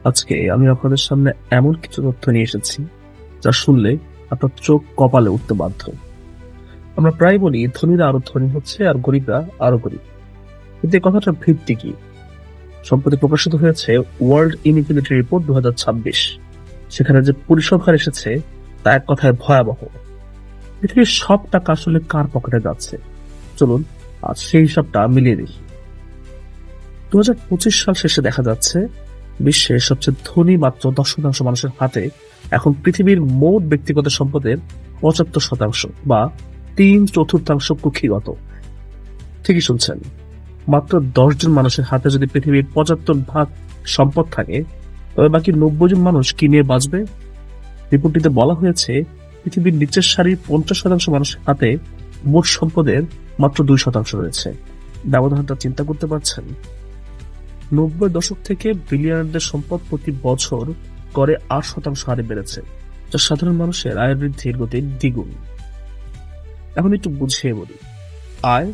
আজকে আমি আপনাদের সামনে এমন কিছু তথ্য নিয়ে এসেছি যা শুনলে আপনার চোখ কপালে উঠতে বাধ্য। আমরা প্রায় বলি ধনীরা আরো ধনী হচ্ছে আর গরিবরা আরো গরিব, কিন্তু এই কথাটার ভিত্তি কি? সম্প্রতি প্রকাশিত হয়েছে ওয়ার্ল্ড ইনইকুয়ালিটি রিপোর্ট 2026। সেখানে যে পরিসংখ্যান এসেছে তা এক কথায় ভয়াবহ। পৃথিবীর সব টাকা আসলে কার পকেটে যাচ্ছে? চলুন আজ সেই হিসাবটা মিলিয়ে দেখি। 2025 সাল শেষে দেখা যাচ্ছে বিশ্বের সবচেয়ে ধনী মাত্র 10% মানুষের হাতে এখন পৃথিবীর মোট ব্যক্তিগত সম্পদের 75% বা 3/4 কুক্ষিগত। ঠিকই শুনছেন, মাত্র 10 জন মানুষের হাতে যদি পৃথিবীর 75% সম্পদ থাকে, তবে বাকি 90 জন মানুষ কি নিয়ে বাঁচবে? রিপোর্টটিতে বলা হয়েছে পৃথিবীর নিচের সারির 50% মানুষের হাতে মোট সম্পদের মাত্র 2% রয়েছে। ব্যবধানটা চিন্তা করতে পারছেন? 90 দশক থেকে বিলিয়নারদের সম্পদ প্রতি বছর গড়ে 8% হারে বেড়েছে, যা সাধারণ মানুষের আয় বৃদ্ধির গতির দ্বিগুণ। এখন একটু বুঝিয়ে বলি, আয়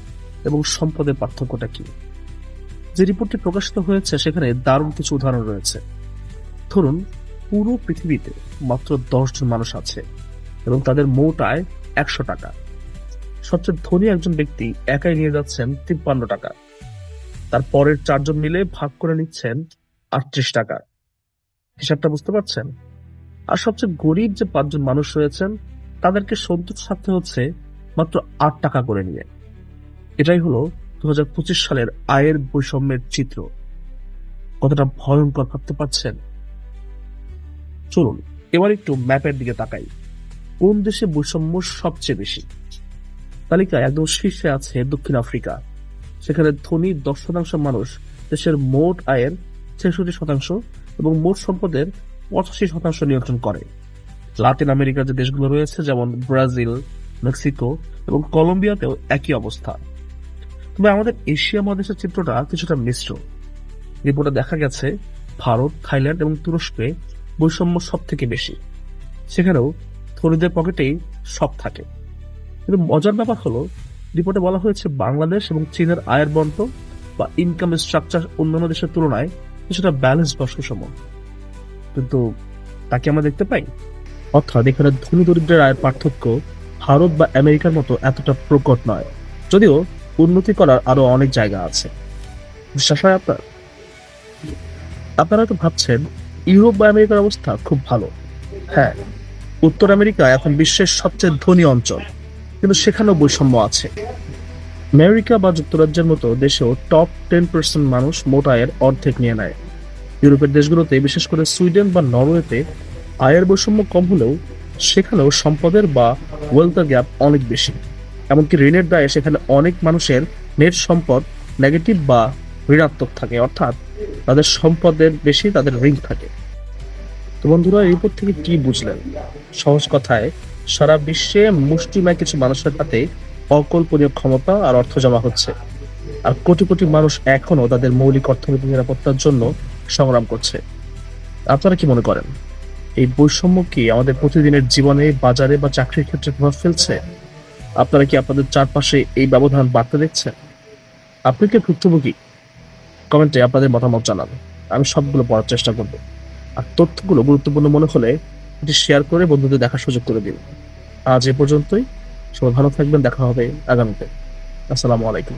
এবং সম্পদের পার্থক্যটা কি। যে রিপোর্টটি প্রকাশিত হয়েছে সেখানে দারুণ কিছু উদাহরণ রয়েছে। ধরুন, পুরো পৃথিবীতে মাত্র 10 জন মানুষ আছে এবং তাদের মোট আয় 100 টাকা। সবচেয়ে ধনী একজন ব্যক্তি একাই নিয়ে যাচ্ছেন 53 টাকা। তার পরের 4 জন মিলে ভাগ করে নিচ্ছেন 38 টাকা। হিসাবটা বুঝতে পারছেন? আর সবচেয়ে গরিব যে 5 জন মানুষ রয়েছেন তাদেরকে সন্তুষ্ট থাকতে হচ্ছে মাত্র 8 টাকা করে নিয়ে। এটাই হলো 2025 সালের আয়ের বৈষম্যের চিত্র। কতটা ভয়ঙ্কর ভাবতে পারছেন? চলুন এবার একটু ম্যাপের দিকে তাকাই। কোন দেশে বৈষম্য সবচেয়ে বেশি? তালিকায় একদম শীর্ষে আছে দক্ষিণ আফ্রিকা। সেখানে ধনী 10% মানুষ দেশের মোট আয়ের 66% এবং মোট সম্পদের 85% নিয়ন্ত্রণ করে। লাতিন আমেরিকার যে দেশগুলো রয়েছে যেমন ব্রাজিল, মেক্সিকো এবং কলম্বিয়াতেও একই অবস্থা। তবে আমাদের এশিয়া মহাদেশের চিত্রটা কিছুটা মিশ্র। রিপোর্টে দেখা গেছে ভারত, থাইল্যান্ড এবং তুরস্কে বৈষম্য সব থেকে বেশি। সেখানেও ধনীদের পকেটেই সব থাকে। কিন্তু মজার ব্যাপার হলো, রিপোর্টে বলা হয়েছে বাংলাদেশ এবং চীনের আয়ের বন্টন বা ইনকাম স্ট্রাকচার অন্যান্য দেশের তুলনায় কিছুটা ব্যালেন্স বা সুষম। কিন্তু তাকে আমরা দেখতে পাই? অর্থাৎ এখানে ধনী দরিদ্রের আয়ের পার্থক্য ভারত বা আমেরিকার মতো এতটা প্রকট নয়, যদিও উন্নতি করার আরো অনেক জায়গা আছে। বিশ্বাস হয় আপনার? আপনারা তো ভাবছেন ইউরোপ বা আমেরিকার অবস্থা খুব ভালো। হ্যাঁ, উত্তর আমেরিকা এখন বিশ্বের সবচেয়ে ধনী অঞ্চল, কিন্তু সেখানেও বৈষম্য আছে। আমেরিকা বা যুক্তরাজ্যের মতো দেশেও টপ 10% মানুষ মোট আয়ের অর্ধেক নিয়ে নেয়। ইউরোপের দেশগুলোতে, বিশেষ করে সুইডেন বা নরওয়েতে আয়ের বৈষম্য কম হলেও সেখানেও সম্পদের বা ওয়েলথ গ্যাপ অনেক বেশি। এমনকি ঋণের দায়ে সেখানে অনেক মানুষের নেট সম্পদ নেগেটিভ বা ঋণাত্মক থাকে, অর্থাৎ তাদের সম্পদের বেশি তাদের ঋণ থাকে। তো বন্ধুরা, এই রিপোর্ট থেকে কি বুঝলেন? সহজ কথায়, সারা বিশ্বে মুষ্টিমেয় কিছু মানুষের হাতে অকল্পনীয় ক্ষমতা আর অর্থ জমা হচ্ছে, আর কোটি কোটি মানুষ এখনো তাদের মৌলিক অর্থনৈতিক নিরাপত্তার জন্য সংগ্রাম করছে। আপনারা কি মনে করেন, এই বৈষম্য কি আমাদের প্রতিদিনের জীবনে, বাজারে বা চাকরির ক্ষেত্রে প্রভাব ফেলছে? আপনারা কি আপনাদের চারপাশে এই ব্যবধান বাড়তে দেখছেন? আপনি কি ভুক্তভোগী? কমেন্টে আপনাদের মতামত জানান। আমি সবগুলো পড়ার চেষ্টা করব। আর তথ্যগুলো গুরুত্বপূর্ণ মনে হলে এটি শেয়ার করে বন্ধুদের দেখার সুযোগ করে দিন। আজ এ পর্যন্তই। সবাই ভালো থাকবেন, দেখা হবে আগামীতে। আসসালামু আলাইকুম।